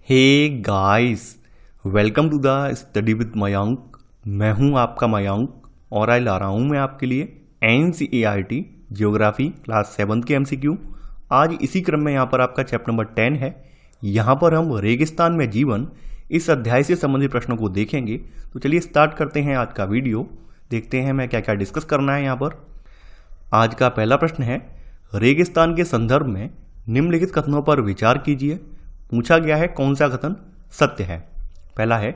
Hey guys, welcome to the study with Mayank. मैं हूं आपका मयंक और आज ला रहा हूं मैं आपके लिए NCERT ज्योग्राफी क्लास 7 के MCQ। आज इसी क्रम में यहां पर आपका चैप्टर नंबर 10 है। यहां पर हम रेगिस्तान में जीवन इस अध्याय से संबंधित प्रश्नों को देखेंगे। तो चलिए स्टार्ट करते हैं आज का वीडियो। देखते हैं मैं क्या क्या डिस्कस करना है यहाँ पर। आज का पहला प्रश्न है, रेगिस्तान के संदर्भ में निम्नलिखित कथनों पर विचार कीजिए। पूछा गया है कौन सा कथन सत्य है। पहला है,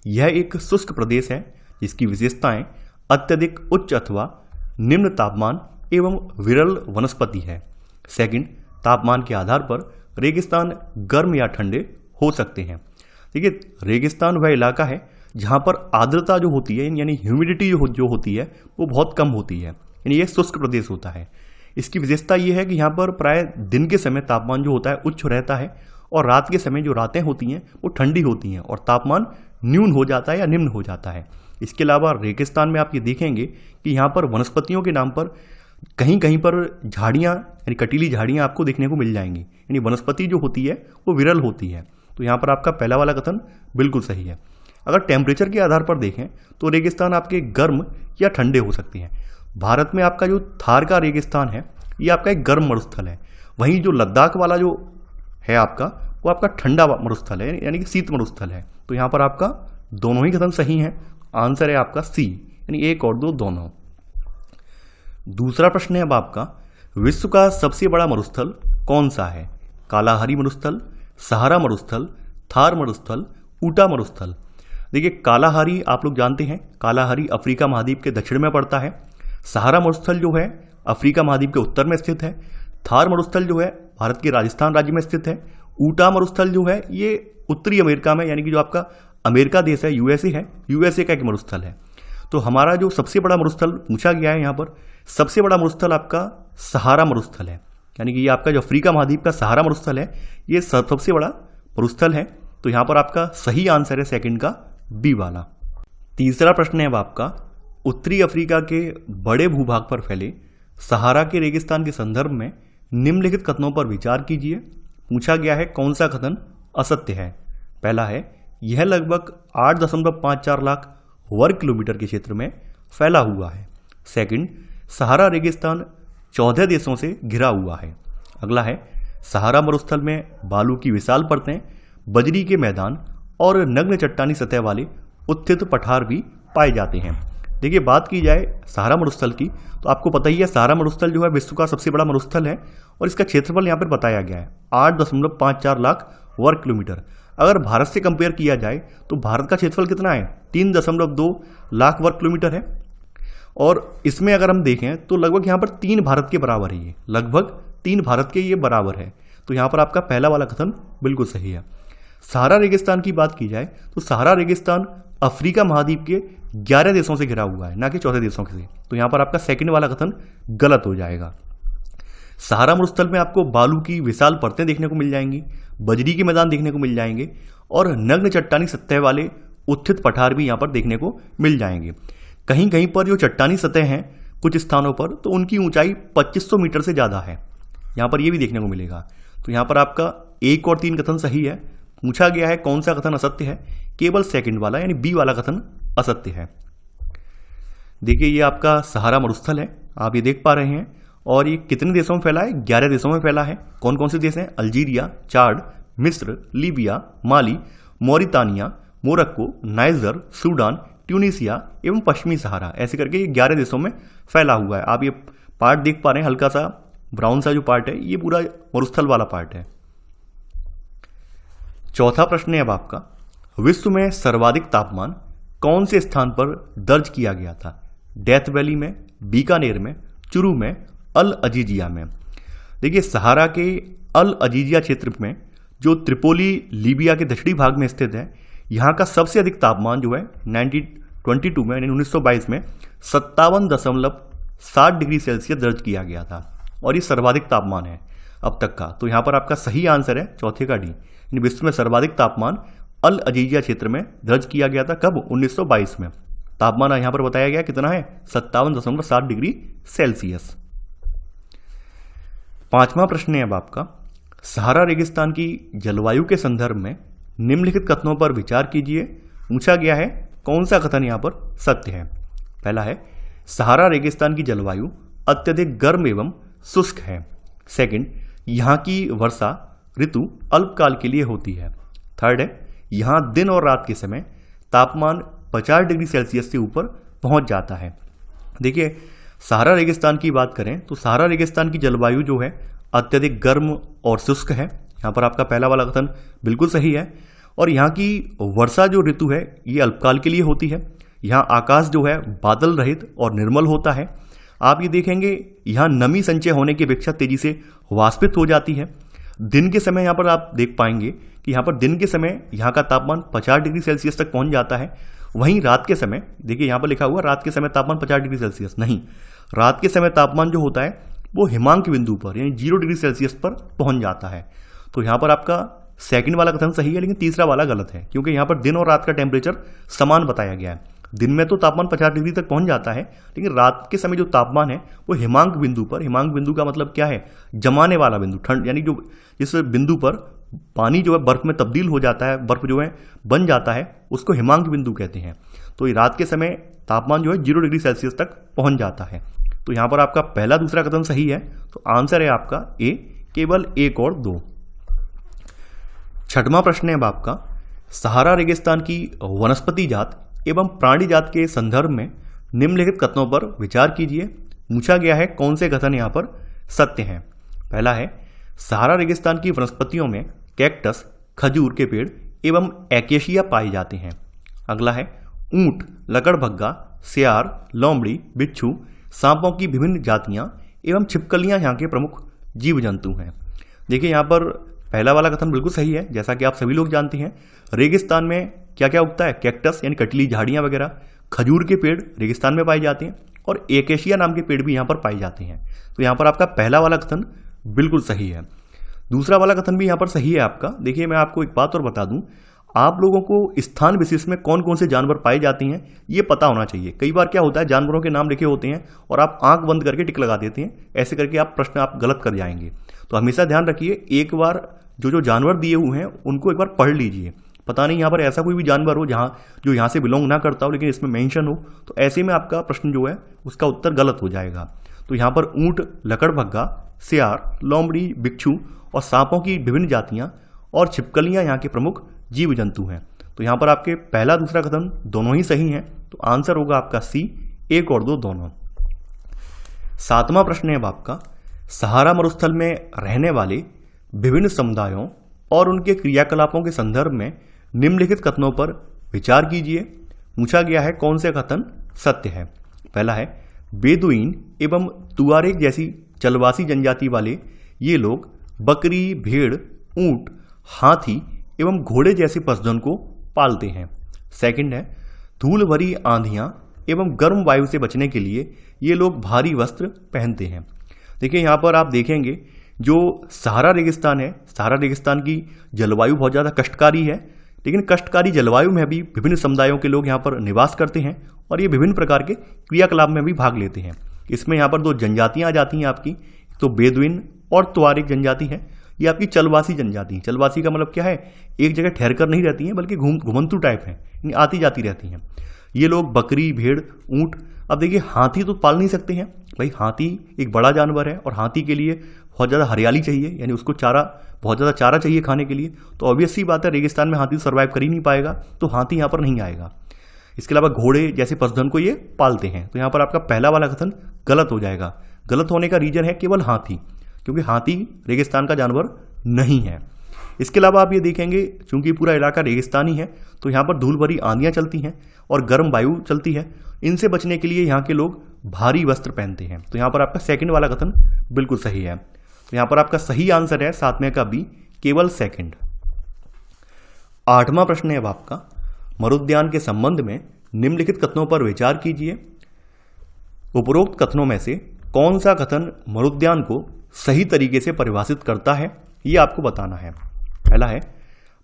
यह एक शुष्क प्रदेश है जिसकी विशेषताएं अत्यधिक उच्च अथवा निम्न तापमान एवं विरल वनस्पति है। सेकंड, तापमान के आधार पर रेगिस्तान गर्म या ठंडे हो सकते हैं। देखिए, रेगिस्तान वह इलाका है जहां पर आर्द्रता जो होती है यानी ह्यूमिडिटी जो होती है वो बहुत कम होती है, यानी यह शुष्क प्रदेश होता है। इसकी विशेषता यह है कि यहाँ पर प्राय दिन के समय तापमान जो होता है उच्च रहता है और रात के समय जो रातें होती हैं वो ठंडी होती हैं और तापमान न्यून हो जाता है या निम्न हो जाता है। इसके अलावा रेगिस्तान में आप ये देखेंगे कि यहाँ पर वनस्पतियों के नाम पर कहीं कहीं पर झाड़ियाँ यानी कटीली झाड़ियाँ आपको देखने को मिल जाएंगी, यानी वनस्पति जो होती है वो विरल होती है। तो यहाँ पर आपका पहला वाला कथन बिल्कुल सही है। अगर टेम्परेचर के आधार पर देखें तो रेगिस्तान आपके गर्म या ठंडे हो सकते हैं। भारत में आपका जो थार का रेगिस्तान है ये आपका एक गर्म मरुस्थल है। वहीं जो लद्दाख वाला जो है आपका वो आपका ठंडा मरुस्थल है, यानी कि शीत मरुस्थल है। तो यहाँ पर आपका दोनों ही कथन सही हैं। आंसर है आपका सी, यानी एक और दो दोनों। दूसरा प्रश्न है अब आपका, विश्व का सबसे बड़ा मरुस्थल कौन सा है? कालाहारी मरुस्थल, सहारा मरुस्थल, थार मरुस्थल, ऊटा मरुस्थल। देखिए, कालाहारी आप लोग जानते हैं, कालाहारी अफ्रीका महाद्वीप के दक्षिण में पड़ता है। सहारा मरुस्थल जो है अफ्रीका महाद्वीप के उत्तर में स्थित है। थार मरुस्थल जो है भारत के राजस्थान राज्य में स्थित है। ऊटा मरुस्थल जो है ये उत्तरी अमेरिका में, यानी कि जो आपका अमेरिका देश है, यूएसए का एक मरुस्थल है। तो हमारा जो सबसे बड़ा मरुस्थल पूछा गया है यहाँ पर, सबसे बड़ा मरुस्थल आपका सहारा मरुस्थल है, यानी कि ये आपका जो अफ्रीका महाद्वीप का सहारा मरुस्थल है ये सबसे बड़ा मरुस्थल है। तो यहाँ पर आपका सही आंसर है सेकंड का बी वाला। तीसरा प्रश्न है अब आपका, उत्तरी अफ्रीका के बड़े भूभाग पर फैले सहारा के रेगिस्तान के संदर्भ में निम्नलिखित कथनों पर विचार कीजिए। पूछा गया है कौन सा कथन असत्य है। पहला है, यह लगभग 8.54 लाख वर्ग किलोमीटर के क्षेत्र में फैला हुआ है। सेकंड, सहारा रेगिस्तान 14 देशों से घिरा हुआ है। अगला है, सहारा मरुस्थल में बालू की विशाल परतें, बजरी के मैदान और नग्न चट्टानी सतह वाले उत्थित पठार भी पाए जाते हैं। देखिए, बात की जाए सहारा मरुस्थल की तो आपको पता ही है सहारा मरुस्थल जो है विश्व का सबसे बड़ा मरुस्थल है और इसका क्षेत्रफल यहाँ पर बताया गया है 8.54 लाख वर्ग किलोमीटर। अगर भारत से कंपेयर किया जाए तो भारत का क्षेत्रफल कितना है? 3.2 लाख वर्ग किलोमीटर है। और इसमें अगर हम देखें तो लगभग यहाँ पर 3 भारत के बराबर है, ये लगभग 3 भारत के ये बराबर है। तो यहाँ पर आपका पहला वाला कथन बिल्कुल सही है। सहारा रेगिस्तान की बात की जाए तो सहारा रेगिस्तान अफ्रीका महाद्वीप के 11 देशों से घिरा हुआ है, ना कि 14 देशों से। तो यहाँ पर आपका सेकंड वाला कथन गलत हो जाएगा। सहारा मरुस्थल में आपको बालू की विशाल परतें देखने को मिल जाएंगी, बजरी के मैदान देखने को मिल जाएंगे और नग्न चट्टानी सतह वाले उत्थित पठार भी यहाँ पर देखने को मिल जाएंगे। कहीं कहीं पर जो चट्टानी सतह हैं कुछ स्थानों पर तो उनकी ऊंचाई 2500 मीटर से ज़्यादा है, यहाँ पर ये भी देखने को मिलेगा। तो यहाँ पर आपका 1 और 3 कथन सही है। पूछा गया है कौन सा कथन असत्य है? केवल सेकंड वाला यानी बी वाला कथन असत्य है। देखिए, ये आपका सहारा मरुस्थल है, आप ये देख पा रहे हैं, और ये कितने देशों में फैला है? 11 देशों में फैला है। कौन कौन से देश हैं? अल्जीरिया, चाड, मिस्र, Libya, Mali, Mauritania, Morocco, Niger, Sudan, Tunisia एवं पश्चिमी सहारा, ऐसे करके ये 11 देशों में फैला हुआ है। आप ये पार्ट देख पा रहे हैं, हल्का सा ब्राउन सा जो पार्ट है ये पूरा मरुस्थल वाला पार्ट है। चौथा प्रश्न है अब आपका, विश्व में सर्वाधिक तापमान कौन से स्थान पर दर्ज किया गया था? डेथ वैली में, बीकानेर में, चुरू में, अल अजीजिया में। देखिए, सहारा के अल अजीजिया क्षेत्र में जो त्रिपोली लीबिया के दक्षिणी भाग में स्थित है, यहाँ का सबसे अधिक तापमान जो है 1922 में यानी 1922 में 57.7 डिग्री सेल्सियस दर्ज किया गया था और ये सर्वाधिक तापमान है अब तक का। तो यहाँ पर आपका सही आंसर है चौथे का डी, यानी विश्व में सर्वाधिक तापमान अल अजीजिया क्षेत्र में दर्ज किया गया था। कब? 1922 में। तापमान यहाँ पर बताया गया कितना है? 57.7 डिग्री सेल्सियस। पांचवा प्रश्न है अब आपका, सहारा रेगिस्तान की जलवायु के संदर्भ में निम्नलिखित कथनों पर विचार कीजिए। पूछा गया है कौन सा कथन यहाँ पर सत्य है। पहला है सहारा रेगिस्तान की जलवायु अत्यधिक गर्म एवं शुष्क है। सेकंड, यहाँ की वर्षा ऋतु अल्पकाल के लिए होती है। थर्ड है यहाँ दिन और रात के समय तापमान 50 डिग्री सेल्सियस से ऊपर पहुंच जाता है। देखिए, सहारा रेगिस्तान की बात करें तो सहारा रेगिस्तान की जलवायु जो है अत्यधिक गर्म और शुष्क है। यहाँ पर आपका पहला वाला कथन बिल्कुल सही है। और यहाँ की वर्षा जो ऋतु है ये अल्पकाल के लिए होती है। यहाँ आकाश जो है बादल रहित और निर्मल होता है। आप ये देखेंगे यहाँ नमी संचय होने की अपेक्षा तेजी से वाष्पित हो जाती है। दिन के समय यहाँ पर आप देख पाएंगे कि यहाँ पर दिन के समय यहाँ का तापमान 50 डिग्री सेल्सियस तक पहुँच जाता है। वहीं रात के समय देखिए यहाँ पर लिखा हुआ रात के समय तापमान 50 डिग्री सेल्सियस नहीं, रात के समय तापमान जो होता है वो हिमांक बिंदु पर यानी 0 डिग्री सेल्सियस पर पहुँच जाता है। तो यहाँ पर आपका सेकंड वाला कथन सही है, लेकिन तीसरा वाला गलत है, क्योंकि यहाँ पर दिन और रात का टेम्परेचर समान बताया गया है। दिन में तो तापमान 50 डिग्री तक पहुंच जाता है, लेकिन रात के समय जो तापमान है वो हिमांक बिंदु पर, हिमांक बिंदु का मतलब क्या है, जमाने वाला बिंदु, ठंड, यानी जो जिस बिंदु पर पानी जो है बर्फ में तब्दील हो जाता है, बर्फ जो है बन जाता है, उसको हिमांक बिंदु कहते हैं। तो ये रात के समय तापमान जो है 0 डिग्री सेल्सियस तक पहुंच जाता है। तो यहाँ पर आपका पहला दूसरा कथन सही है। तो आंसर है आपका ए, केवल 1 और 2। छठवां प्रश्न है अब आपका सहारा रेगिस्तान की वनस्पति जात एवं प्राणी जात के संदर्भ में निम्नलिखित कथनों पर विचार कीजिए। पूछा गया है कौन से कथन यहाँ पर सत्य हैं। पहला है सहारा रेगिस्तान की वनस्पतियों में कैक्टस, खजूर के पेड़ एवं एकेशिया पाए जाते हैं। अगला है ऊंट, लकड़बग्गा, सियार, लोमड़ी, बिच्छू, सांपों की विभिन्न जातियां एवं छिपकलियां यहाँ के प्रमुख जीव जंतु हैं। देखिए यहाँ पर पहला वाला कथन बिल्कुल सही है। जैसा कि आप सभी लोग जानते हैं रेगिस्तान में क्या क्या उगता है, कैक्टस यानी कटली झाड़ियां वगैरह, खजूर के पेड़ रेगिस्तान में पाए जाते हैं और एकेशिया नाम के पेड़ भी यहाँ पर पाए जाते हैं। तो यहाँ पर आपका पहला वाला कथन बिल्कुल सही है। दूसरा वाला कथन भी यहाँ पर सही है आपका। देखिए मैं आपको एक बात और बता दूं, आप लोगों को स्थान विशेष में कौन कौन से जानवर पाए जाते हैं ये पता होना चाहिए। कई बार क्या होता है जानवरों के नाम लिखे होते हैं और आप आंख बंद करके टिक लगा देते हैं, ऐसे करके आप प्रश्न आप गलत कर जाएंगे। तो हमेशा ध्यान रखिए, एक बार जो जानवर दिए हुए हैं उनको एक बार पढ़ लीजिए। पता नहीं यहाँ पर ऐसा कोई भी जानवर हो जो यहाँ से बिलोंग ना करता हो लेकिन इसमें मेंशन हो, तो ऐसे में आपका प्रश्न जो है उसका उत्तर गलत हो जाएगा। तो यहाँ पर ऊंट, लकड़बग्गा, सियार, लोमड़ी, बिच्छू और सांपों की विभिन्न जातियां और छिपकलियां यहाँ के प्रमुख जीव जंतु हैं। तो यहाँ पर आपके पहला दूसरा कथन दोनों ही सही हैं। तो आंसर होगा आपका सी, 1 और 2 दोनों। सातवां प्रश्न है अब आपका सहारा मरुस्थल में रहने वाले विभिन्न समुदायों और उनके क्रियाकलापों के संदर्भ में निम्नलिखित कथनों पर विचार कीजिए। पूछा गया है कौन से कथन सत्य है। पहला है बेदुइन एवं तुआरेग जैसी चलवासी जनजाति वाले ये लोग बकरी, भेड़, ऊंट, हाथी एवं घोड़े जैसे पशुधन को पालते हैं। सेकंड है धूल भरी आंधियां एवं गर्म वायु से बचने के लिए ये लोग भारी वस्त्र पहनते हैं। देखिए यहाँ पर आप देखेंगे जो सहारा रेगिस्तान है, सहारा रेगिस्तान की जलवायु बहुत ज़्यादा कष्टकारी है, लेकिन कष्टकारी जलवायु में भी विभिन्न समुदायों के लोग यहाँ पर निवास करते हैं और ये विभिन्न प्रकार के क्रियाकलाप में भी भाग लेते हैं। इसमें यहाँ पर 2 जनजातियाँ आ जाती हैं आपकी, तो बेदुइन और तुआरेग जनजाति है। ये आपकी चलवासी जनजाति। चलवासी का मतलब क्या है, एक जगह ठहर कर नहीं रहती हैं बल्कि घुमंतु टाइप हैं, आती जाती रहती हैं। ये लोग बकरी, भेड़, ऊंट, अब देखिए हाथी तो पाल नहीं सकते हैं भाई, हाथी एक बड़ा जानवर है और हाथी के लिए बहुत ज़्यादा हरियाली चाहिए, यानी उसको चारा, बहुत ज़्यादा चारा चाहिए खाने के लिए। तो ऑब्वियस सी बात है रेगिस्तान में हाथी सर्वाइव कर ही नहीं पाएगा, तो हाथी यहाँ पर नहीं आएगा। इसके अलावा घोड़े जैसे पशुधन को ये पालते हैं। तो यहाँ पर आपका पहला वाला कथन गलत हो जाएगा। गलत होने का रीजन है केवल हाथी, क्योंकि हाथी रेगिस्तान का जानवर नहीं है। इसके अलावा आप ये देखेंगे चूंकि पूरा इलाका रेगिस्तानी है तो यहाँ पर धूल भरी आंधियाँ चलती हैं और गर्म वायु चलती है। इनसे बचने के लिए यहाँ के लोग भारी वस्त्र पहनते हैं। तो यहाँ पर आपका सेकंड वाला कथन बिल्कुल सही है। तो यहाँ पर आपका सही आंसर है 7वें का बी, केवल सेकंड। 8वां प्रश्न है अब आपका मरुद्यान के संबंध में निम्नलिखित कथनों पर विचार कीजिए। उपरोक्त कथनों में से कौन सा कथन मरुद्यान को सही तरीके से परिभाषित करता है, ये आपको बताना है। पहला है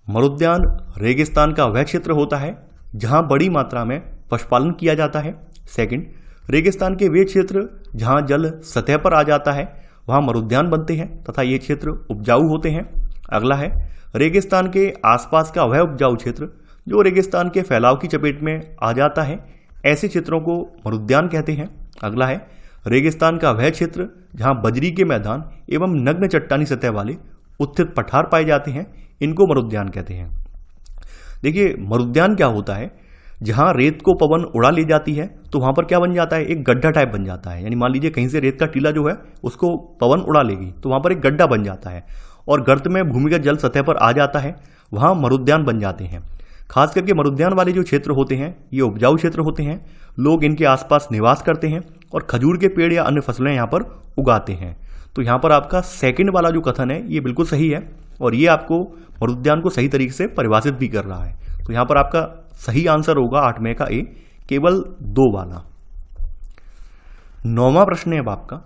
मरुद्यान रेगिस्तान का वह क्षेत्र होता है जहां बड़ी मात्रा में पशुपालन किया जाता है। सेकंड, रेगिस्तान के वे क्षेत्र जहां जल सतह पर आ जाता है वहां मरुद्यान बनते हैं तथा ये क्षेत्र उपजाऊ होते हैं। अगला है रेगिस्तान के आसपास का वह उपजाऊ क्षेत्र जो रेगिस्तान के फैलाव की चपेट में आ जाता है, ऐसे क्षेत्रों को मरुद्यान कहते हैं। अगला है रेगिस्तान का वह क्षेत्र जहां बजरी के मैदान एवं नग्न चट्टानी सतह वाले उत्थित पठार पाए जाते हैं, इनको मरुद्यान कहते हैं। देखिए मरुद्यान क्या होता है, जहां रेत को पवन उड़ा ले जाती है तो वहां पर क्या बन जाता है, एक गड्ढा टाइप बन जाता है। यानी मान लीजिए कहीं से रेत का टीला जो है उसको पवन उड़ा लेगी तो वहां पर एक गड्ढा बन जाता है और गर्त में भूमिगत जल सतह पर आ जाता है, वहां मरुद्यान बन जाते हैं। खास करके मरुद्यान वाले जो क्षेत्र होते हैं ये उपजाऊ क्षेत्र होते हैं, लोग इनके आसपास निवास करते हैं और खजूर के पेड़ या अन्य फसलें यहाँ पर उगाते हैं। तो यहाँ पर आपका सेकंड वाला जो कथन है ये बिल्कुल सही है और ये आपको मरुद्यान को सही तरीके से परिभाषित भी कर रहा है। तो यहाँ पर आपका सही आंसर होगा 8 में का ए, केवल 2 वाला। 9वां प्रश्न है अब आपका,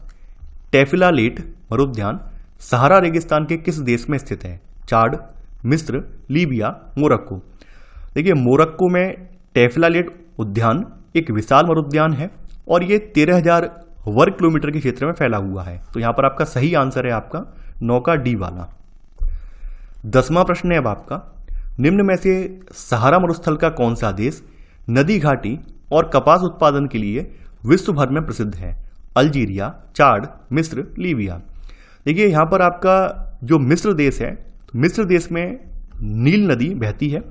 टेफिलालेट मरुद्यान सहारा रेगिस्तान के किस देश में स्थित है? चाड, मिस्र, लीबिया, मोरक्को। देखिए मोरक्को में टेफिलालेट उद्यान एक विशाल मरुद्यान है और ये 13,000 वर्ग किलोमीटर के क्षेत्र में फैला हुआ है। तो यहां पर आपका सही आंसर है आपका 9 का डी वाला। 10वां प्रश्न है अब आपका, निम्न में से सहारा मरुस्थल का कौन सा देश नदी घाटी और कपास उत्पादन के लिए विश्व भर में प्रसिद्ध है? अल्जीरिया, चाड, मिस्र, लीबिया। देखिए यहां पर आपका जो मिस्र देश है, तो मिस्र देश में नील नदी बहती है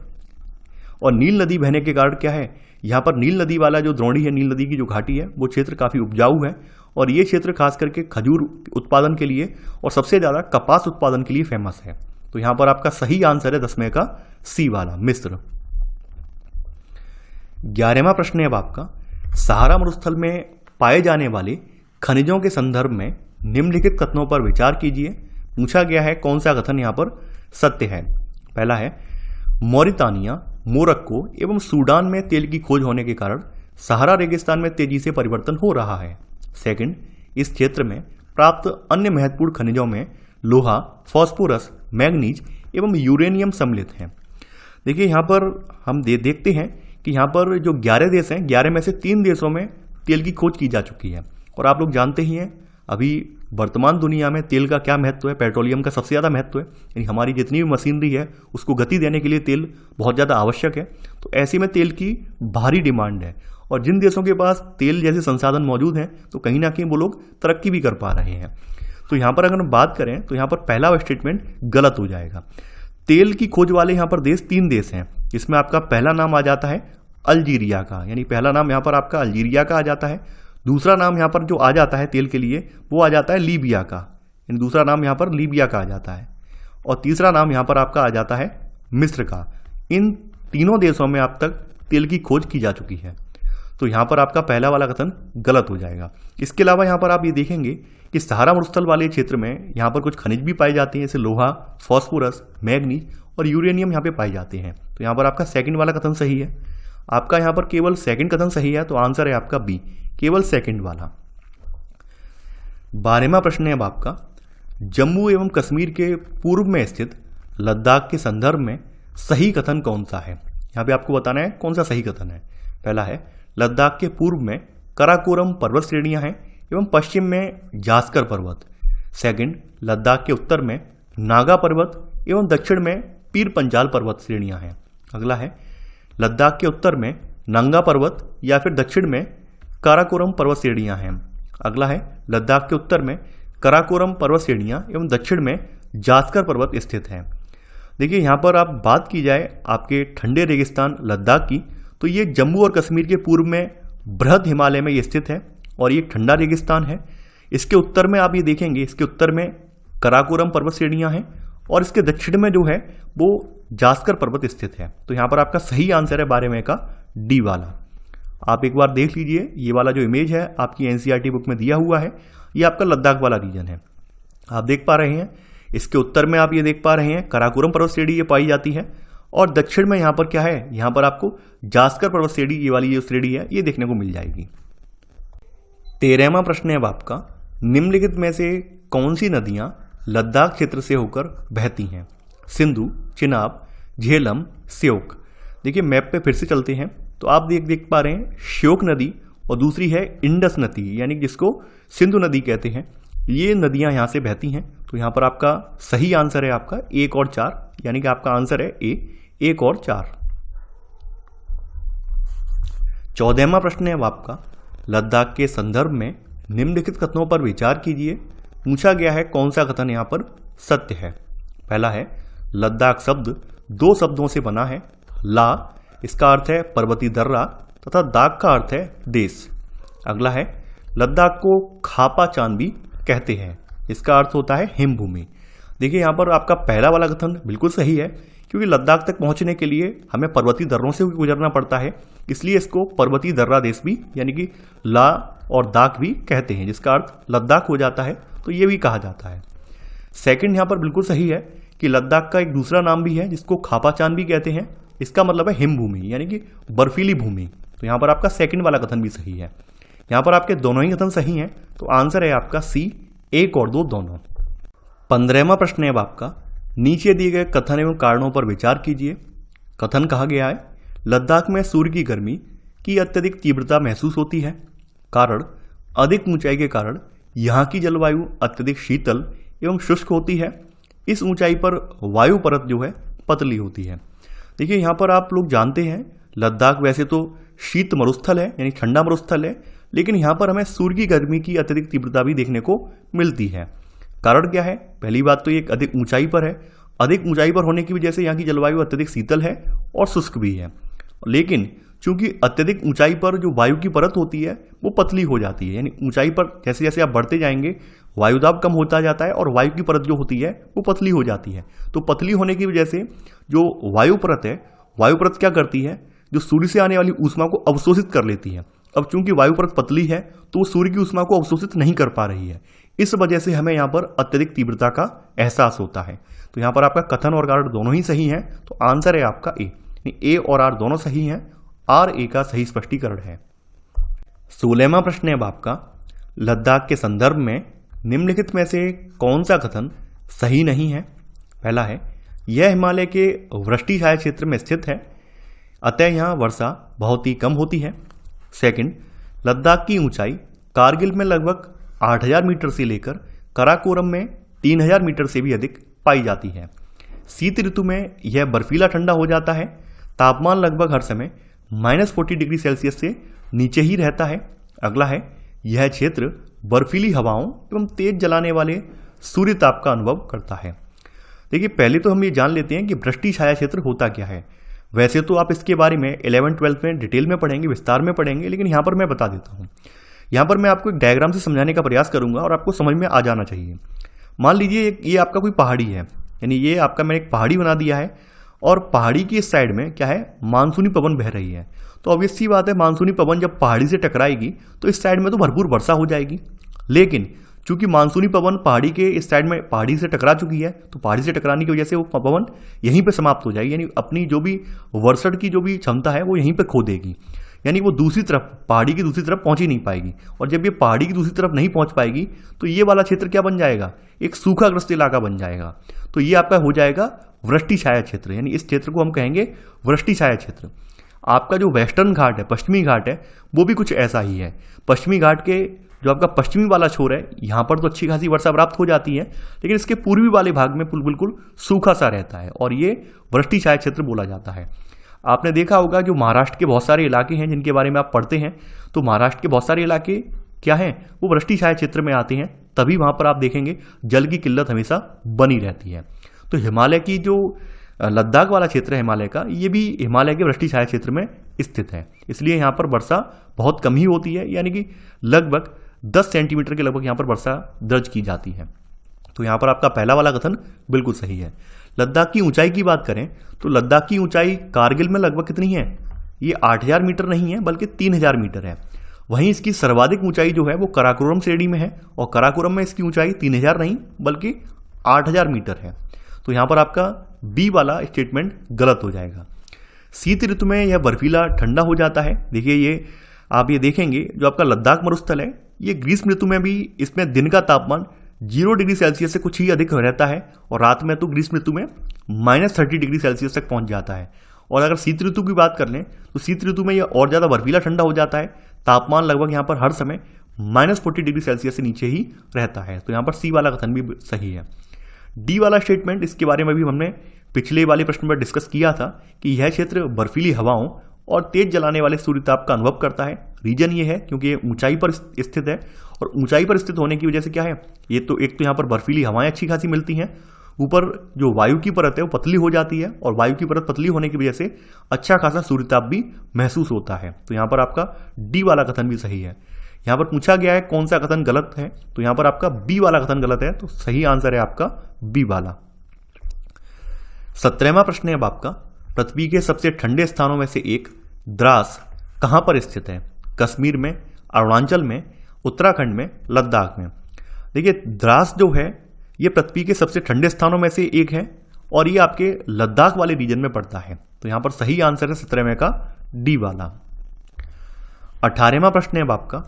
और नील नदी बहने के कारण क्या है, यहाँ पर नील नदी वाला जो द्रोणी है, नील नदी की जो घाटी है वो क्षेत्र काफ़ी उपजाऊ है और ये क्षेत्र खास करके खजूर उत्पादन के लिए और सबसे ज़्यादा कपास उत्पादन के लिए फेमस है। तो यहाँ पर आपका सही आंसर है 10वें का सी वाला, मिस्र। 11वां प्रश्न है अब आपका, सहारा मरुस्थल में पाए जाने वाले खनिजों के संदर्भ में निम्नलिखित कथनों पर विचार कीजिए। पूछा गया है कौन सा कथन यहाँ पर सत्य है। पहला है, मॉरितानिया, मोरक्को एवं सूडान में तेल की खोज होने के कारण सहारा रेगिस्तान में तेजी से परिवर्तन हो रहा है। सेकंड, इस क्षेत्र में प्राप्त अन्य महत्वपूर्ण खनिजों में लोहा, फास्फोरस, मैग्नीज एवं यूरेनियम सम्मिलित हैं। देखिए यहाँ पर हम देखते हैं कि यहाँ पर जो 11 देश हैं, 11 में से 3 देशों में तेल की खोज की जा चुकी है और आप लोग जानते ही हैं अभी वर्तमान दुनिया में तेल का क्या महत्व है, पेट्रोलियम का सबसे ज़्यादा महत्व है। यानी हमारी जितनी भी मशीनरी है उसको गति देने के लिए तेल बहुत ज़्यादा आवश्यक है। तो ऐसे में तेल की भारी डिमांड है और जिन देशों के पास तेल जैसे संसाधन मौजूद हैं तो कहीं ना कहीं वो लोग तरक्की भी कर पा रहे हैं। तो यहाँ पर अगर हम बात करें तो यहाँ पर पहला स्टेटमेंट गलत हो जाएगा। तेल की खोज वाले यहाँ पर देश 3 देश हैं, जिसमें आपका पहला नाम आ जाता है अल्जीरिया का, यानी पहला नाम यहाँ पर आपका अल्जीरिया का आ जाता है। दूसरा नाम यहाँ पर जो आ जाता है तेल के लिए वो आ जाता है लीबिया का, यानी दूसरा नाम यहाँ पर लीबिया का आ जाता है और तीसरा नाम यहाँ पर आपका आ जाता है मिस्र का। इन तीनों देशों में अब तक तेल की खोज की जा चुकी है। तो यहाँ पर आपका पहला वाला कथन गलत हो जाएगा। इसके अलावा यहाँ पर आप ये देखेंगे कि सहारा मरुस्थल वाले क्षेत्र में यहाँ पर कुछ खनिज भी पाए जाते हैं, जैसे लोहा, फास्फोरस, मैग्नीज और यूरेनियम यहाँ पे पाए जाते हैं। तो यहाँ पर आपका सेकंड वाला कथन सही है। आपका यहाँ पर केवल सेकंड कथन सही है, तो आंसर है आपका बी, केवल सेकंड वाला। 12वां प्रश्न है अब आपका, जम्मू एवं कश्मीर के पूर्व में स्थित लद्दाख के संदर्भ में सही कथन कौन सा है? यहाँ पे आपको बताना है कौन सा सही कथन है। पहला है, लद्दाख के पूर्व में कराकोरम पर्वत श्रेणियां हैं एवं पश्चिम में जास्कर पर्वत। सेकंड, लद्दाख के उत्तर में नागा पर्वत एवं दक्षिण में पीर पंजाल पर्वत श्रेणियां हैं। अगला है, लद्दाख के उत्तर में नंगा पर्वत या फिर दक्षिण में काराकोरम पर्वत श्रेणियां हैं। अगला है, लद्दाख के उत्तर में कराकोरम पर्वत श्रेणियां एवं दक्षिण में जास्कर पर्वत स्थित हैं। देखिए यहाँ पर आप बात की जाए आपके ठंडे रेगिस्तान लद्दाख की, तो ये जम्मू और कश्मीर के पूर्व में बृहद हिमालय में ये स्थित है और ये ठंडा रेगिस्तान है। इसके उत्तर में आप ये देखेंगे, इसके उत्तर में कराकोरम पर्वत श्रेणियां हैं और इसके दक्षिण में जो है वो जास्कर पर्वत स्थित है। तो यहाँ पर आपका सही आंसर है 12वें का डी वाला। आप एक बार देख लीजिए, ये वाला जो इमेज है आपकी एनसीईआरटी बुक में दिया हुआ है, ये आपका लद्दाख वाला रीजन है। आप देख पा रहे हैं, इसके उत्तर में आप ये देख पा रहे हैं कराकोरम पर्वत श्रेणी ये पाई जाती है और दक्षिण में यहाँ पर क्या है, यहाँ पर आपको जास्कर पर्वत श्रेणी, ये वाली जो श्रेणी है ये देखने को मिल जाएगी। 13वां प्रश्न है अब आपका, निम्नलिखित में से कौन सी नदियां लद्दाख क्षेत्र से होकर बहती हैं? सिंधु, चिनाब, झेलम, श्योक। देखिए मैप पे फिर से चलते हैं तो आप देख पा रहे हैं श्योक नदी और दूसरी है इंडस नदी, यानी जिसको सिंधु नदी कहते हैं। ये नदियां यहाँ से बहती हैं। तो यहाँ पर आपका सही आंसर है आपका 1 और 4, यानी कि आपका आंसर है ए, 1 और 4। 14वां प्रश्न है अब आपका, लद्दाख के संदर्भ में निम्नलिखित कथनों पर विचार कीजिए। पूछा गया है कौन सा कथन यहाँ पर सत्य है। पहला है, लद्दाख शब्द 2 शब्दों से बना है। ला इसका अर्थ है पर्वतीय दर्रा तथा दाग का अर्थ है देश। अगला है, लद्दाख को खापा चांद भी कहते हैं, इसका अर्थ होता है हिमभूमि। देखिए यहाँ पर आपका पहला वाला कथन बिल्कुल सही है, क्योंकि लद्दाख तक पहुंचने के लिए हमें पर्वतीय दर्रों से गुजरना पड़ता है, इसलिए इसको पर्वतीय दर्रा देश भी यानी कि ला और दाग भी कहते हैं, जिसका अर्थ लद्दाख हो जाता है, तो ये भी कहा जाता है। सेकंड यहाँ पर बिल्कुल सही है कि लद्दाख का एक दूसरा नाम भी है जिसको खापा चांद भी कहते हैं, इसका मतलब है हिमभूमि यानी कि बर्फीली भूमि। तो यहाँ पर आपका सेकंड वाला कथन भी सही है। यहाँ पर आपके दोनों ही कथन सही हैं, तो आंसर है आपका सी, 1 और 2 दोनों। 15वां प्रश्न है अब आपका, नीचे दिए गए कथन एवं कारणों पर विचार कीजिए। कथन कहा गया है, लद्दाख में सूर्य की गर्मी की अत्यधिक तीव्रता महसूस होती है। कारण, अधिक ऊंचाई के कारण यहाँ की जलवायु अत्यधिक शीतल एवं शुष्क होती है। इस ऊंचाई पर वायु परत जो है पतली होती है। देखिए यहाँ पर आप लोग जानते हैं लद्दाख वैसे तो शीत मरुस्थल है यानी ठंडा मरुस्थल है, लेकिन यहाँ पर हमें सूर्य की गर्मी की अत्यधिक तीव्रता भी देखने को मिलती है। कारण क्या है? पहली बात तो ये अधिक ऊंचाई पर है। अधिक ऊंचाई पर होने की वजह से यहाँ की जलवायु अत्यधिक शीतल है और शुष्क भी है, लेकिन चूंकि अत्यधिक ऊंचाई पर जो वायु की परत होती है वो पतली हो जाती है, यानी ऊंचाई पर जैसे जैसे आप बढ़ते जाएंगे वायुदाब कम होता जाता है और वायु की परत जो होती है वो पतली हो जाती है। तो पतली होने की वजह से जो वायु परत है, वायु परत क्या करती है, जो सूर्य से आने वाली ऊष्मा को अवशोषित कर लेती है। अब चूंकि वायु परत पतली है तो वो सूर्य की ऊष्मा को अवशोषित नहीं कर पा रही है, इस वजह से हमें यहाँ पर अत्यधिक तीव्रता का एहसास होता है। तो यहाँ पर आपका कथन और कारण दोनों ही सही हैं, तो आंसर है आपका ए और आर दोनों सही हैं। आर ए का सही स्पष्टीकरण है। 16वां प्रश्न है अब आपका, लद्दाख के संदर्भ में निम्नलिखित में से कौन सा कथन सही नहीं है। पहला है, यह हिमालय के वृष्टि छाया क्षेत्र में स्थित है, अतः यहाँ वर्षा बहुत ही कम होती है। सेकंड, लद्दाख की ऊंचाई कारगिल में लगभग 8000 मीटर से लेकर कराकोरम में 3000 मीटर से भी अधिक पाई जाती है। शीत ऋतु में यह बर्फीला ठंडा हो जाता है। तापमान लगभग हर समय -40 डिग्री सेल्सियस से नीचे ही रहता है। अगला है, यह क्षेत्र बर्फीली हवाओं एवं तेज जलाने वाले सूर्य ताप का अनुभव करता है। देखिए पहले तो हम ये जान लेते हैं कि वृष्टि छाया क्षेत्र होता क्या है। वैसे तो आप इसके बारे में 11th-12th में डिटेल में पढ़ेंगे, विस्तार में पढ़ेंगे, लेकिन यहाँ पर मैं बता देता हूँ। यहाँ पर मैं आपको एक डायग्राम से समझाने का प्रयास करूंगा और आपको समझ में आ जाना चाहिए। मान लीजिए ये आपका कोई पहाड़ी है, यानी ये आपका मैंने एक पहाड़ी बना दिया है और पहाड़ी की इस साइड में क्या है, मानसूनी पवन बह रही है। तो ऑब्वियस सी बात है, मानसूनी पवन जब पहाड़ी से टकराएगी तो इस साइड में तो भरपूर वर्षा हो जाएगी। लेकिन चूंकि मानसूनी पवन पहाड़ी के इस साइड में पहाड़ी से टकरा चुकी है, तो पहाड़ी से टकराने की वजह से वो पवन यहीं पे समाप्त हो जाएगी, यानी अपनी जो भी वर्षण की जो भी क्षमता है वो यहीं पे खो देगी, यानी वो दूसरी तरफ पहाड़ी की दूसरी तरफ पहुंच ही नहीं पाएगी। और जब ये पहाड़ी की दूसरी तरफ नहीं पहुंच पाएगी तो ये वाला क्षेत्र क्या बन जाएगा, एक सूखाग्रस्त इलाका बन जाएगा। तो ये आपका हो जाएगा वृष्टि छाया क्षेत्र, यानी इस क्षेत्र को हम कहेंगे वृष्टि छाया क्षेत्र। आपका जो वेस्टर्न घाट है, पश्चिमी घाट है, वो भी कुछ ऐसा ही है। पश्चिमी घाट के जो आपका पश्चिमी वाला छोर है, यहाँ पर तो अच्छी खासी वर्षा प्राप्त हो जाती है, लेकिन इसके पूर्वी वाले भाग में बिल्कुल सूखा सा रहता है और ये वृष्टि छाया क्षेत्र बोला जाता है। आपने देखा होगा जो महाराष्ट्र के बहुत सारे इलाके हैं जिनके बारे में आप पढ़ते हैं, तो महाराष्ट्र के बहुत सारे इलाके क्या हैं, वो वृष्टि छाया क्षेत्र में आते हैं, तभी वहां पर आप देखेंगे जल की किल्लत हमेशा बनी रहती है। तो हिमालय की जो लद्दाख वाला क्षेत्र है हिमालय का, ये भी हिमालय के वृष्टि छाया क्षेत्र में स्थित है, इसलिए यहाँ पर वर्षा बहुत कम ही होती है, यानी कि लगभग 10 सेंटीमीटर के लगभग यहाँ पर वर्षा दर्ज की जाती है। तो यहाँ पर आपका पहला वाला कथन बिल्कुल सही है। लद्दाख की ऊंचाई की बात करें तो लद्दाख की ऊंचाई कारगिल में लगभग कितनी है, ये 8000 मीटर नहीं है बल्कि 3000 मीटर है। वहीं इसकी सर्वाधिक ऊंचाई जो है वो कराकोरम श्रेणी में है और कराकोरम में इसकी ऊंचाई 3000 नहीं बल्कि 8000 मीटर है। तो यहाँ पर आपका बी वाला स्टेटमेंट गलत हो जाएगा। शीत ऋतु में यह बर्फीला ठंडा हो जाता है। देखिए ये आप ये देखेंगे जो आपका लद्दाख मरुस्थल है, ये ग्रीष्म ऋतु में भी इसमें दिन का तापमान 0 डिग्री सेल्सियस से कुछ ही अधिक रहता है और रात में तो ग्रीष्म ऋतु में -30 डिग्री सेल्सियस तक पहुंच जाता है। और अगर शीत ऋतु की बात कर लें तो शीत ऋतु में यह और ज़्यादा बर्फीला ठंडा हो जाता है। तापमान लगभग यहाँ पर हर समय -40 डिग्री सेल्सियस से नीचे ही रहता है। तो यहाँ पर सी वाला कथन भी सही है। डी वाला स्टेटमेंट, इसके बारे में भी हमने पिछले वाले प्रश्न में डिस्कस किया था कि यह क्षेत्र बर्फीली हवाओं और तेज जलाने वाले सूर्यताप का अनुभव करता है। रीजन ये है क्योंकि ये ऊंचाई पर स्थित है, और ऊंचाई पर स्थित होने की वजह से क्या है, ये तो एक तो यहाँ पर बर्फीली हवाएं अच्छी खासी मिलती हैं, ऊपर जो वायु की परत है वो पतली हो जाती है, और वायु की परत पतली होने की वजह से अच्छा खासा सूर्यताप भी महसूस होता है। तो यहाँ पर आपका डी वाला कथन भी सही है। यहाँ पर पूछा गया है कौन सा कथन गलत है, तो यहाँ पर आपका बी वाला कथन गलत है, तो सही आंसर है आपका बी वाला। 17वां प्रश्न है अब आपका, पृथ्वी के सबसे ठंडे स्थानों में से एक द्रास कहां पर स्थित है? कश्मीर में, अरुणाचल में, उत्तराखंड में, लद्दाख में। देखिए द्रास जो है ये पृथ्वी के सबसे ठंडे स्थानों में से एक है, और ये आपके लद्दाख वाले रीजन में पड़ता है। तो यहां पर सही आंसर है 17वें का डी वाला। 18वां प्रश्न है अब आपका,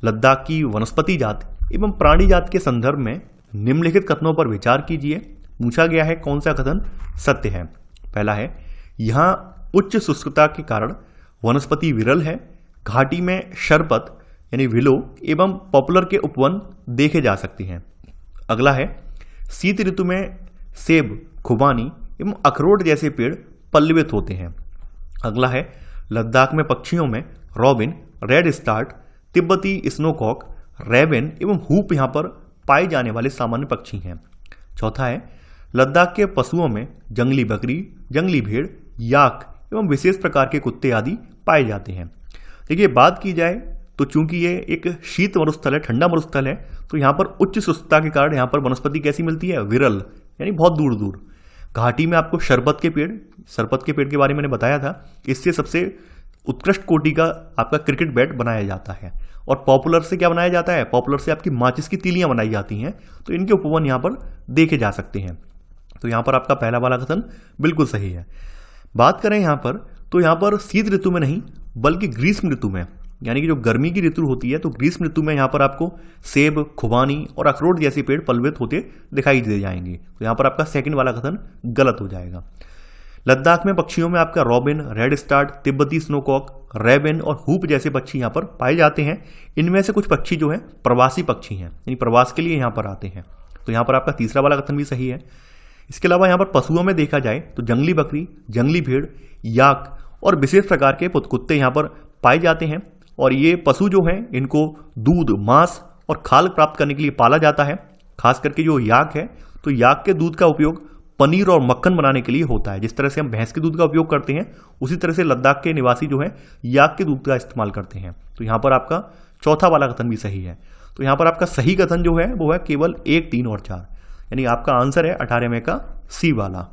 लद्दाख की वनस्पति जात एवं प्राणी जात के संदर्भ में निम्नलिखित कथनों पर विचार कीजिए। पूछा गया है कौन सा कथन सत्य है। पहला है, यहां उच्च शुष्कता के कारण वनस्पति विरल है, घाटी में शरपत यानी विलो एवं पॉपुलर के उपवन देखे जा सकते हैं। अगला है, शीत ऋतु में सेब, खुबानी एवं अखरोट जैसे पेड़ पल्लवित होते हैं। अगला है, लद्दाख में पक्षियों में रॉबिन, रेड स्टार्ट, तिब्बती स्नोकॉक, रेबन एवं हूप यहां पर पाए जाने वाले सामान्य पक्षी हैं। चौथा है, लद्दाख के पशुओं में जंगली बकरी, जंगली भेड़, याक एवं विशेष प्रकार के कुत्ते आदि पाए जाते हैं। देखिए बात की जाए तो चूंकि ये एक शीत मरुस्थल है, ठंडा मरुस्थल है, तो यहाँ पर उच्च शुष्कता के कारण यहाँ पर वनस्पति कैसी मिलती है? विरल, यानी बहुत दूर दूर। घाटी में आपको सरपत के पेड़ के बारे में मैंने बताया था, इससे सबसे उत्कृष्ट कोटि का आपका क्रिकेट बैट बनाया जाता है। और पॉपुलर से क्या बनाया जाता है? पॉपुलर से आपकी माचिस की तीलियां बनाई जाती हैं, तो इनके उपवन यहाँ पर देखे जा सकते हैं। तो यहाँ पर आपका पहला वाला कथन बिल्कुल सही है। बात करें यहाँ पर, तो यहाँ पर शीत ऋतु में नहीं बल्कि ग्रीष्म ऋतु में, यानी कि जो गर्मी की ऋतु होती है, तो ग्रीष्म ऋतु में यहाँ पर आपको सेब, खुबानी और अखरोट जैसे पेड़ पल्लवित होते दिखाई दे जाएंगे। तो यहाँ पर आपका सेकंड वाला कथन गलत हो जाएगा। लद्दाख में पक्षियों में आपका रॉबिन, रेड स्टार्ट, तिब्बती स्नोकॉक, रेबन और हूप जैसे पक्षी यहाँ पर पाए जाते हैं। इनमें से कुछ पक्षी जो है प्रवासी पक्षी हैं, यानी प्रवास के लिए यहाँ पर आते हैं। तो यहाँ पर आपका तीसरा वाला कथन भी सही है। इसके अलावा यहाँ पर पशुओं में देखा जाए तो जंगली बकरी, जंगली भेड़, याक और विशेष प्रकार के कुत्ते यहाँ पर पाए जाते हैं। और ये पशु जो हैं इनको दूध, मांस और खाल प्राप्त करने के लिए पाला जाता है। खास करके जो याक है, तो याक के दूध का उपयोग पनीर और मक्खन बनाने के लिए होता है। जिस तरह से हम भैंस के दूध का उपयोग करते हैं, उसी तरह से लद्दाख के निवासी जो है याक के दूध का इस्तेमाल करते हैं। तो यहाँ पर आपका चौथा वाला कथन भी सही है। तो यहाँ पर आपका सही कथन जो है वो है केवल 1, 3 और 4, यानी आपका आंसर है 18वें का सी वाला।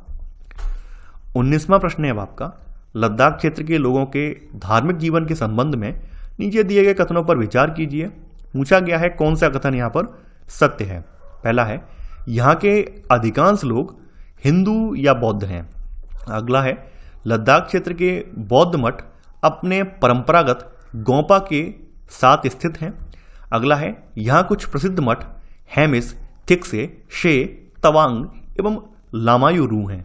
19वां प्रश्न है अब आपका, लद्दाख क्षेत्र के लोगों के धार्मिक जीवन के संबंध में नीचे दिए गए कथनों पर विचार कीजिए। पूछा गया है कौन सा कथन यहाँ पर सत्य है। पहला है, यहाँ के अधिकांश लोग हिंदू या बौद्ध हैं। अगला है, लद्दाख क्षेत्र के बौद्ध मठ अपने परंपरागत गोंपा के साथ स्थित हैं। अगला है, यहाँ कुछ प्रसिद्ध मठ हेमिस, थिक्से, शे, तवांग एवं लामायुरू हैं।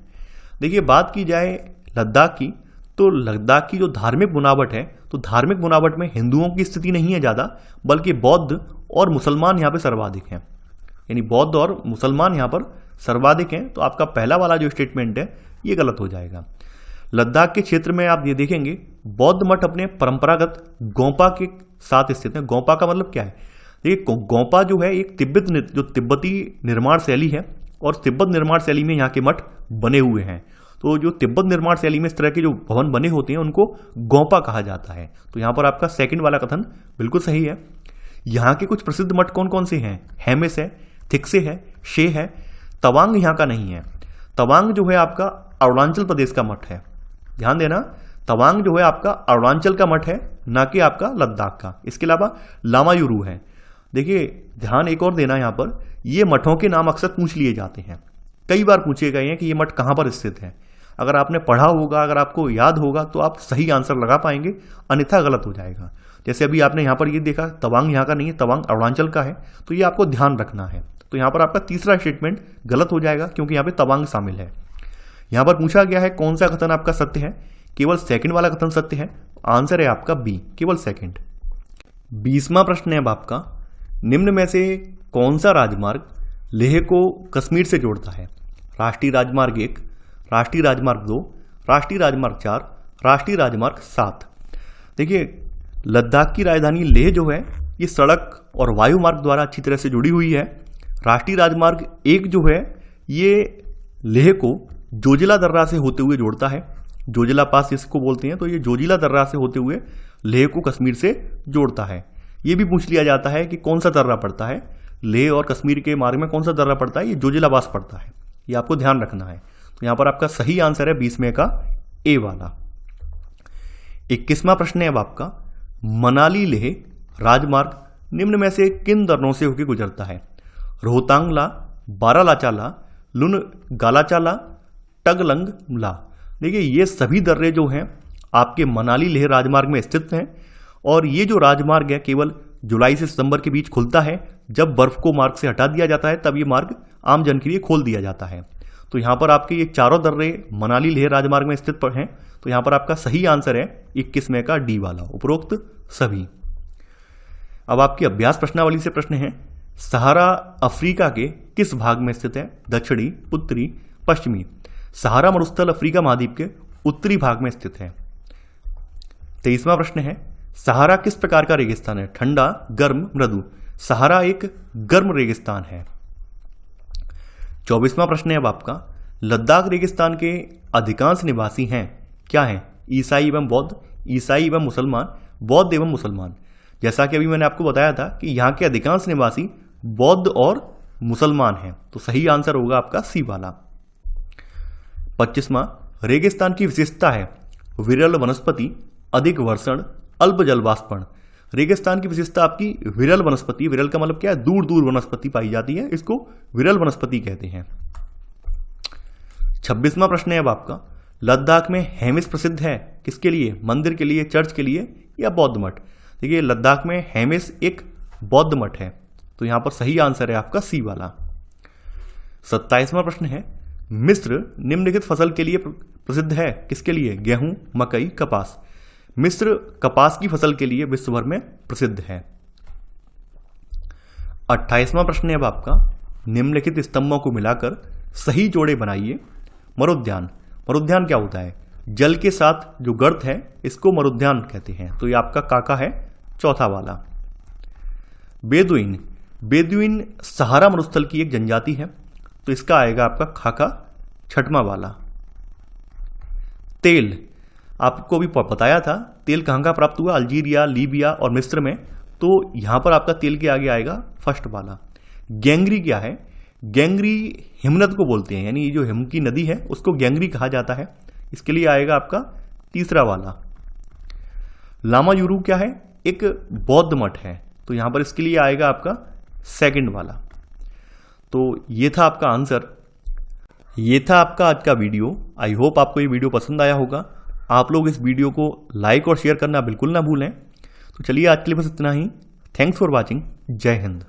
देखिए बात की जाए लद्दाख की, तो लद्दाख की जो धार्मिक बुनावट है, तो धार्मिक बुनावट में हिंदुओं की स्थिति नहीं है ज़्यादा, बल्कि बौद्ध और मुसलमान यहाँ पे सर्वाधिक हैं, यानी बौद्ध और मुसलमान यहाँ पर सर्वाधिक हैं। तो आपका पहला वाला जो स्टेटमेंट है ये गलत हो जाएगा। लद्दाख के क्षेत्र में आप ये देखेंगे बौद्ध मठ अपने परंपरागत गोंपा के साथ स्थित हैं। गोंपा का मतलब क्या है? देखिए गोंपा जो है एक तिब्बती निर्माण शैली है, और तिब्बत निर्माण शैली में यहाँ के मठ बने हुए हैं। तो जो तिब्बत निर्माण शैली में इस तरह के जो भवन बने होते हैं उनको गोंपा कहा जाता है। तो यहाँ पर आपका सेकंड वाला कथन बिल्कुल सही है। यहाँ के कुछ प्रसिद्ध मठ कौन कौन से हैं? हेमिस है, थिक्से है, शे है, तवांग यहाँ का नहीं है। तवांग जो है आपका अरुणाचल प्रदेश का मठ है। ध्यान देना, तवांग जो है आपका अरुणाचल का मठ है, ना कि आपका लद्दाख का। इसके अलावा लामायुरू है। देखिए ध्यान एक और देना, यहाँ पर ये मठों के नाम अक्सर पूछ लिए जाते हैं, कई बार पूछे गए हैं कि ये मठ कहाँ पर स्थित है। अगर आपने पढ़ा होगा, अगर आपको याद होगा तो आप सही आंसर लगा पाएंगे, अन्यथा गलत हो जाएगा। जैसे अभी आपने यहाँ पर ये देखा तवांग यहाँ का नहीं है, तवांग अरुणाचल का है, तो ये आपको ध्यान रखना है। तो यहाँ पर आपका तीसरा स्टेटमेंट गलत हो जाएगा क्योंकि यहाँ पे तवांग शामिल है। यहाँ पर पूछा गया है कौन सा कथन आपका सत्य है? केवल सेकंड वाला कथन सत्य है। आंसर है आपका बी, केवल सेकंड। 20वां प्रश्न है अब आपका, निम्न में से कौन सा राजमार्ग लेह को कश्मीर से जोड़ता है? राष्ट्रीय राजमार्ग 1, राष्ट्रीय राजमार्ग 2, राष्ट्रीय राजमार्ग 4, राष्ट्रीय राजमार्ग 7। देखिए, लद्दाख की राजधानी लेह जो है ये सड़क और वायु मार्ग द्वारा अच्छी तरह से जुड़ी हुई है। राष्ट्रीय राजमार्ग 1 जो है ये लेह को जोजिला दर्रा से होते हुए जोड़ता है। जोजिला पास जिसको बोलते हैं, तो ये जोजिला दर्रा से होते हुए लेह को कश्मीर से जोड़ता है। ये भी पूछ लिया जाता है कि कौन सा दर्रा पड़ता है, लेह और कश्मीर के मार्ग में कौन सा दर्रा पड़ता है? ये जोजिला पास पड़ता है। ये आपको ध्यान रखना है। तो यहां पर आपका सही आंसर है 20 में का ए वाला। 21वां प्रश्न है अब आपका, मनाली लेह राजमार्ग निम्न में से किन दर्रों से होकर गुजरता है? रोहतांगला, बारालाचाला, लुन गालाचाला, टगलंगला। देखिए, ये सभी दर्रे जो हैं आपके मनाली लेह राजमार्ग में स्थित हैं और ये जो राजमार्ग है केवल जुलाई से सितंबर के बीच खुलता है। जब बर्फ को मार्ग से हटा दिया जाता है तब ये मार्ग आम जन के लिए खोल दिया जाता है। तो यहां पर आपके ये चारों दर्रे मनाली लेह राजमार्ग में स्थित हैं। तो यहां पर आपका सही आंसर है 21 में का डी वाला, उपरोक्त सभी। अब आपकी अभ्यास प्रश्नावली से प्रश्न है, सहारा अफ्रीका के किस भाग में स्थित है? दक्षिणी, उत्तरी, पश्चिमी। सहारा मरुस्थल अफ्रीका महाद्वीप के उत्तरी भाग में स्थित है। 23वां प्रश्न है, सहारा किस प्रकार का रेगिस्तान है? ठंडा, गर्म, मृदु। सहारा एक गर्म रेगिस्तान है। 24वां प्रश्न है अब आपका, लद्दाख रेगिस्तान के अधिकांश निवासी हैं क्या हैं? ईसाई एवं बौद्ध, ईसाई एवं मुसलमान, बौद्ध एवं मुसलमान। जैसा कि अभी मैंने आपको बताया था कि यहां के अधिकांश निवासी बौद्ध और मुसलमान हैं। तो सही आंसर होगा आपका सी वाला। 25वां, रेगिस्तान की विशेषता है विरल वनस्पति, अधिक वर्षण, अल्प जलवाष्पण। रेगिस्तान की विशेषता आपकी विरल वनस्पति, विरल का मतलब क्या है? दूर दूर वनस्पति पाई जाती है, इसको विरल वनस्पति कहते हैं। 26वां प्रश्न है अब आपका, लद्दाख में हेमिस प्रसिद्ध है किसके लिए? मंदिर के लिए, चर्च के लिए या बौद्ध मठ? देखिए, लद्दाख में हेमिस एक बौद्ध मठ है। तो यहां पर सही आंसर है आपका सी वाला। 27वां प्रश्न है, मिस्र निम्नलिखित फसल के लिए प्रसिद्ध है किसके लिए? गेहूं, मकई, कपास। मिस्र कपास की फसल के लिए विश्व भर में प्रसिद्ध है। 28वां प्रश्न है अब आपका, निम्नलिखित स्तंभों को मिलाकर सही जोड़े बनाइए। मरुद्यान, मरुद्यान क्या होता है? जल के साथ जो गर्त है इसको मरुद्यान कहते हैं। तो ये आपका काका है, चौथा वाला। बेदुइन, बेदुइन सहारा मरुस्थल की एक जनजाति है। तो इसका आएगा आपका खाका, छठवां वाला। तेल, आपको भी बताया था तेल कहां का प्राप्त हुआ? अल्जीरिया, लीबिया और मिस्र में। तो यहां पर आपका तेल के आगे आएगा फर्स्ट वाला। गैंगरी क्या है? गैंगरी हिमनद को बोलते हैं, यानी ये जो हिम की नदी है उसको गैंगरी कहा जाता है। इसके लिए आएगा आपका तीसरा वाला। लामायुरू क्या है? एक बौद्ध मठ है। तो यहां पर इसके लिए आएगा आपका सेकंड वाला। तो ये था आपका आंसर, ये था आपका आज का वीडियो। आई होप आपको ये वीडियो पसंद आया होगा। आप लोग इस वीडियो को लाइक और शेयर करना बिल्कुल ना भूलें। तो चलिए आज के लिए बस इतना ही। Thanks for watching. जय हिंद।